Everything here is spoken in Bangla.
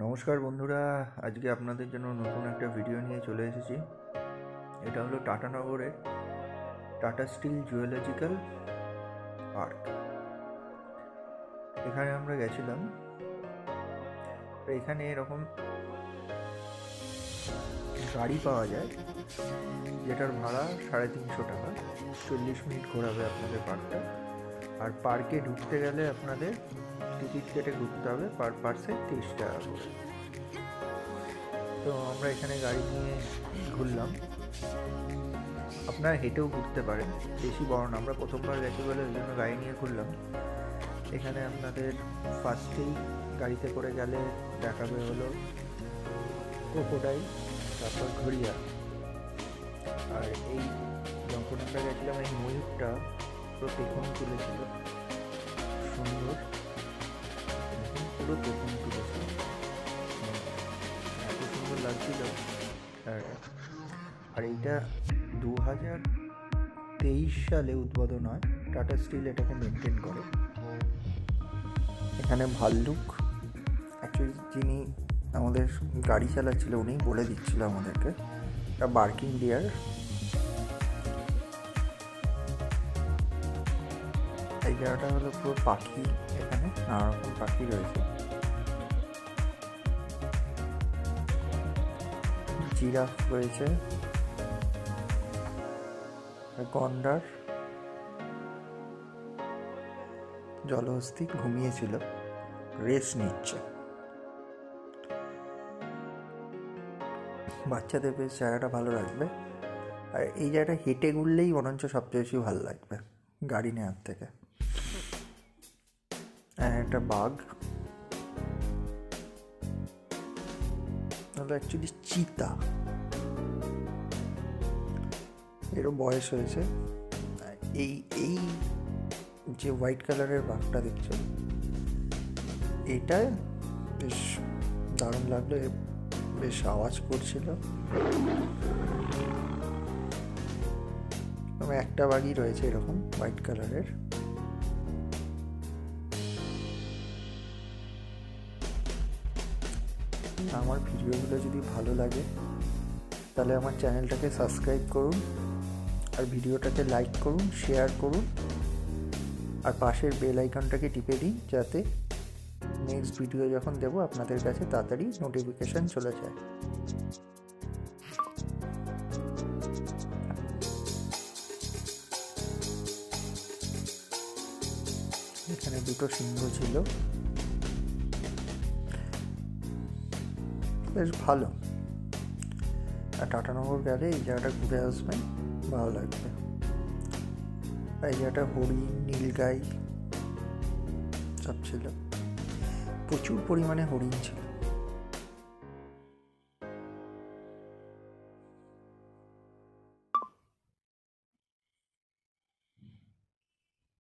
নমস্কার বন্ধুরা, আজকে আপনাদের জন্য নতুন একটা ভিডিও নিয়ে চলে এসেছি। এটা হলো টাটানগরের টাটা স্টিল জুওলজিক্যাল পার্ক। এখানে আমরা গেছিলাম। এখানে এরকম গাড়ি পাওয়া যায় যেটার ভাড়া 350 টাকা। 40 মিনিট ঘোরাবে আপনাদের পার্কটা। আর পার্কে ঢুকতে গেলে আপনাদের টিকিট কেটে ঢুকতে হবে, পার পার্সন 30 টাকা করে। তো আমরা এখানে গাড়ি নিয়ে ঘুরলাম। আপনারা হেঁটেও ঘুরতে পারেন, বেশি বড় না। আমরা প্রথমবার গেছি বলে ওই জন্য গাড়ি নিয়ে ঘুরলাম। এখানে আপনাদের ফার্স্টেই গাড়িতে করে গেলে দেখাবে হলো ক্রোকোডাইল, তারপর ঘড়িয়াল। আর এই যখন আমরা গেছিলাম এই ময়ূরটা পুরো পেখম তুলেছিল, সুন্দর পুরো পেখম তুলেছিল, এত সুন্দর লাগছিল। আর এইটা 2023 সালে উদ্বোধন হয়। টাটা স্টিল এটাকে মেনটেন করে। এখানে ভাল্লুক, অ্যাকচুয়ালি যিনি আমাদের গাড়ি চালাচ্ছিল উনি বলে দিচ্ছিল আমাদেরকে, এটা বার্কিং ডিয়ার। এই জায়গাটা হলো পুরো পাখি, এখানে নানা রকম পাখি রয়েছে। জিরাফ রয়েছে, গন্ডার, জলহস্তী ঘুমিয়েছিল, রেস্ট নিচ্ছে। বাচ্চাদের বেশ জায়গাটা ভালো লাগবে। আর এই জায়গাটা হেঁটে ঘুরলেই বরঞ্চ সবচেয়ে বেশি ভালো লাগবে গাড়ি নেওয়ার থেকে। একটা বাঘ, অ্যাকচুয়ালি চিতা, এরও বয়স হয়েছে। এই এই যে হোয়াইট কালারের বাঘটা দেখছো, এটা বেশ দারুণ লাগলো, বেশ আওয়াজ করছিল। একটা বাঘই রয়েছে এরকম হোয়াইট কালারের। আমার ভিডিওগুলো যদি ভালো লাগে তাহলে আমার চ্যানেলটাকে সাবস্ক্রাইব করুন, আর ভিডিওটাকে লাইক করুন, শেয়ার করুন, আর পাশের বেল আইকনটাকে টিপে দিন যাতে নেক্সট ভিডিও যখন দেবো আপনাদের কাছে তাড়াতাড়ি নোটিফিকেশান চলে যায়। এখানে দুটো সিংহ ছিল, বেশ ভালো। আর টাটানগর গেলে এই জায়গাটা ঘুরে আসবেন, ভালো লাগবে। এই জায়গাটা হরিণ, নীলগাই সব ছিল, প্রচুর পরিমাণে হরিণ ছিল।